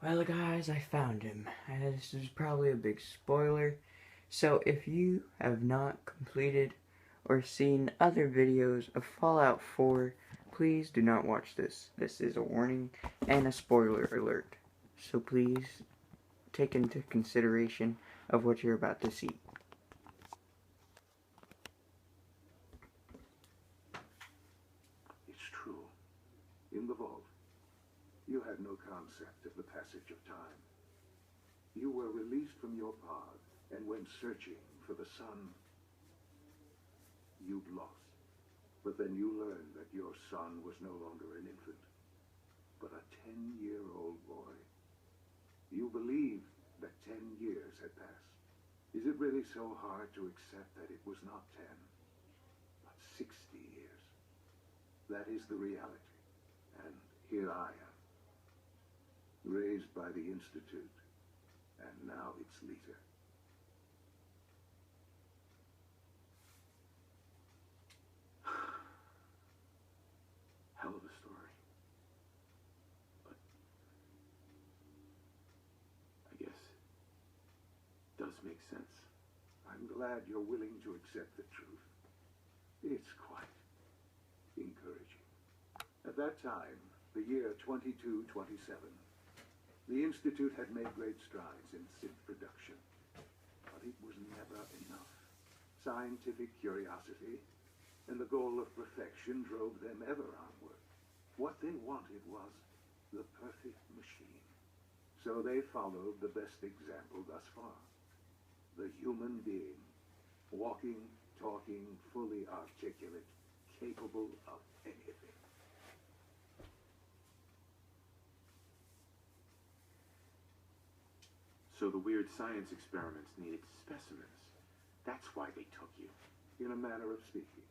Well, guys, I found him. This is probably a big spoiler. So, if you have not completed or seen other videos of Fallout 4, please do not watch this. This is a warning and a spoiler alert. So, please take into consideration of what you're about to see. It's true. In the vault, you had no concept of the passage of time. You were released from your pod and went searching for the sun you'd lost. But then you learned that your son was no longer an infant, but a 10-year-old boy. You believed that 10 years had passed. Is it really so hard to accept that it was not 10, but 60 years? That is the reality. And here I am, raised by the Institute, and now its leader. Hell of a story. But I guess it does make sense. I'm glad you're willing to accept the truth. It's quite encouraging. At that time, the year 2227, the Institute had made great strides in synth production, but it was never enough. Scientific curiosity and the goal of perfection drove them ever onward. What they wanted was the perfect machine. So they followed the best example thus far. The human being, walking, talking, fully articulate, capable of anything. So the weird science experiments needed specimens. That's why they took you. In a manner of speaking.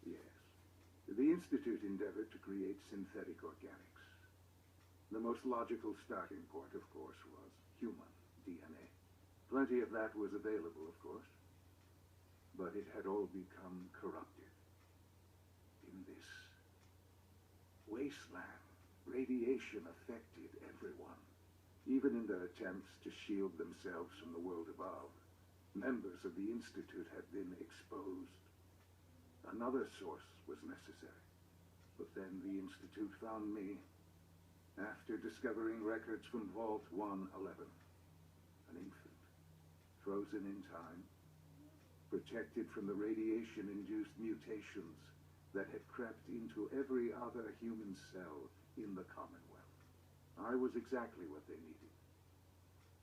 Yes. The Institute endeavored to create synthetic organics. The most logical starting point, of course, was human DNA. Plenty of that was available, of course. But it had all become corrupted. In this wasteland, radiation affected everyone. Even in their attempts to shield themselves from the world above, members of the Institute had been exposed. Another source was necessary. But then the Institute found me after discovering records from Vault 111. An infant, frozen in time, protected from the radiation-induced mutations that had crept into every other human cell in the Commonwealth. I was exactly what they needed.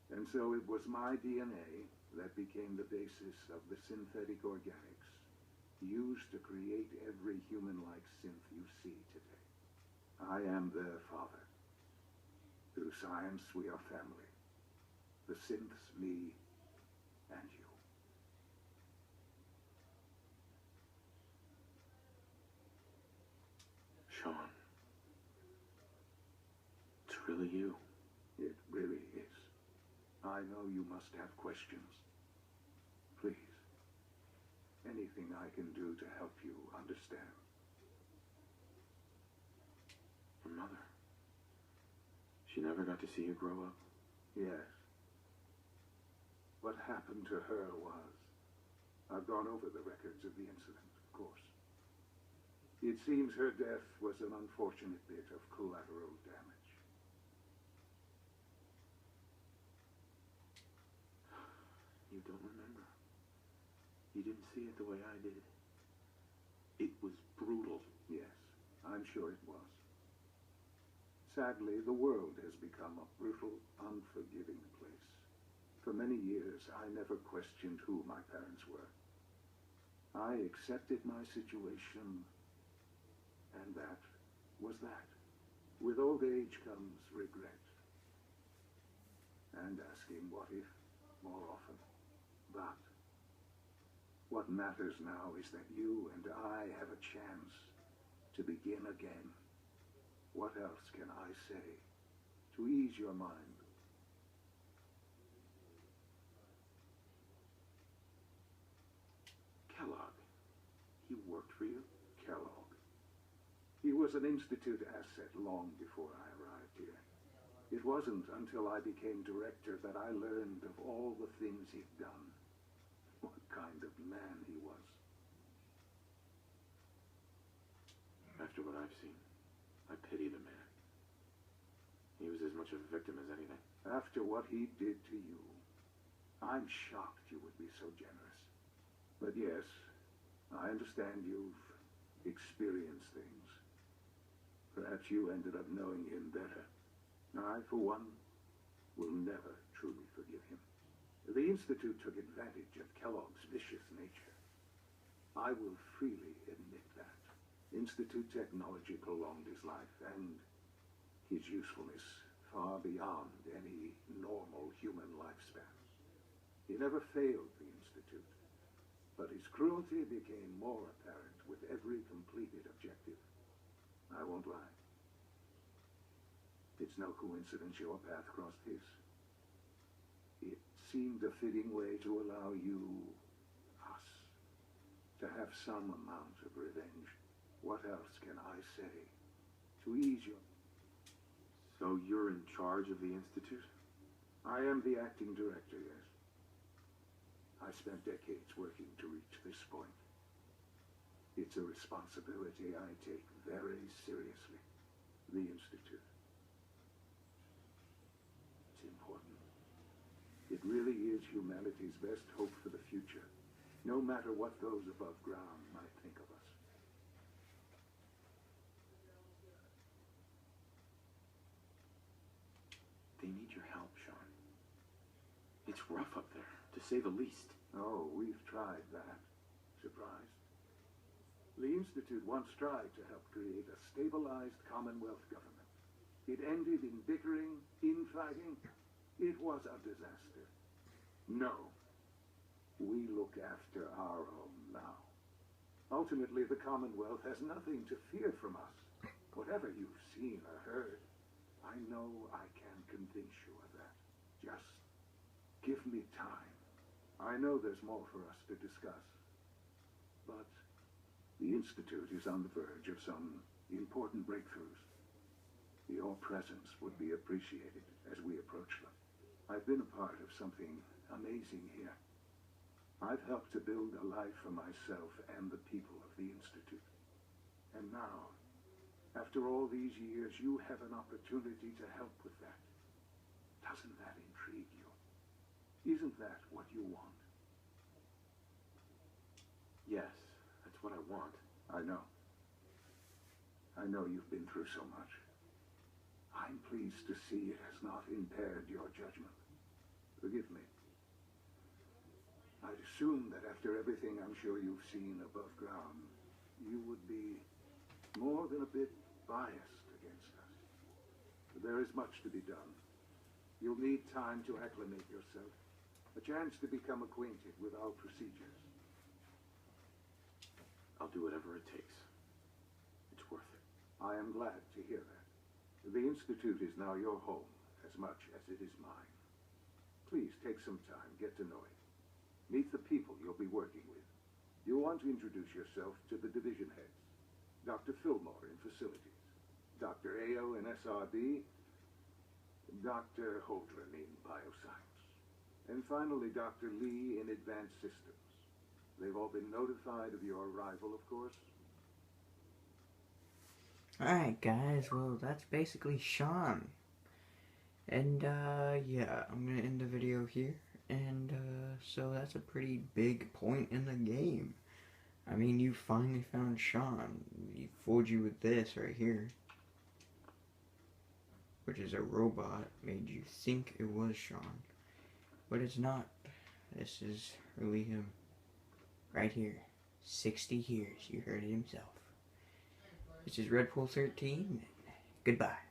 And so it was my DNA that became the basis of the synthetic organics used to create every human-like synth you see today. I am their father. Through science, we are family. The synths, me, and you. Shuan. It's really you. It really is. I know you must have questions. Please. Anything I can do to help you understand. Your mother. She never got to see you grow up. Yes. What happened to her was... I've gone over the records of the incident, of course. It seems her death was an unfortunate bit of collateral damage. You don't remember. You didn't see it the way I did. It was brutal. Yes, I'm sure it was. Sadly, the world has become a brutal, unforgiving place. For many years, I never questioned who my parents were. I accepted my situation, and that was that. With old age comes regret, and asking what if more often. But what matters now is that you and I have a chance to begin again. What else can I say to ease your mind? Kellogg. He worked for you? Kellogg. He was an Institute asset long before I arrived here. It wasn't until I became director that I learned of all the things he'd done. What kind of man he was. After what I've seen, I pity the man. He was as much a victim as anything. After what he did to you, I'm shocked you would be so generous. But yes, I understand you've experienced things. Perhaps you ended up knowing him better. I, for one, will never truly forgive him. The Institute took advantage of Kellogg's vicious nature. I will freely admit that. Institute technology prolonged his life, and his usefulness far beyond any normal human lifespan. He never failed the Institute, but his cruelty became more apparent with every completed objective. I won't lie. It's no coincidence your path crossed his. It seemed a fitting way to allow you, us, to have some amount of revenge. What else can I say to ease your... So you're in charge of the Institute? I am the acting director, yes. I spent decades working to reach this point. It's a responsibility I take very seriously. The Institute. It's important. It really is humanity's best hope for the future, no matter what those above ground might think of us. They need your help, Shuan. It's rough up there, to say the least. Oh, we've tried that. Surprised? The Institute once tried to help create a stabilized Commonwealth government. It ended in bickering, infighting. It was a disaster. No. We look after our own now. Ultimately, the Commonwealth has nothing to fear from us. Whatever you've seen or heard, I know I can convince you of that. Just give me time. I know there's more for us to discuss. But the Institute is on the verge of some important breakthroughs. Your presence would be appreciated as we approach them. I've been a part of something amazing here. I've helped to build a life for myself and the people of the Institute. And now, after all these years, you have an opportunity to help with that. Doesn't that intrigue you? Isn't that what you want? Yes, that's what I want. I know. I know you've been through so much. I'm pleased to see it has not impaired your judgment. Forgive me. I'd assume that after everything I'm sure you've seen above ground, you would be more than a bit biased against us. But there is much to be done. You'll need time to acclimate yourself, a chance to become acquainted with our procedures. I'll do whatever it takes. It's worth it. I am glad to hear that. The Institute is now your home as much as it is mine. Please take some time, get to know it. Meet the people you'll be working with. You'll want to introduce yourself to the division heads. Dr. Fillmore in facilities, Dr. Ayo in SRB, Dr. Holdren in bioscience, and finally Dr. Lee in advanced systems. They've all been notified of your arrival, of course. Alright guys, well that's basically Shuan. And yeah, I'm gonna end the video here. And so that's a pretty big point in the game. I mean, you finally found Shuan. He fooled you with this right here, which is a robot, made you think it was Shuan. But it's not. This is really him. Right here. 60 years, you heard it himself. This is Red Pool 13. Goodbye.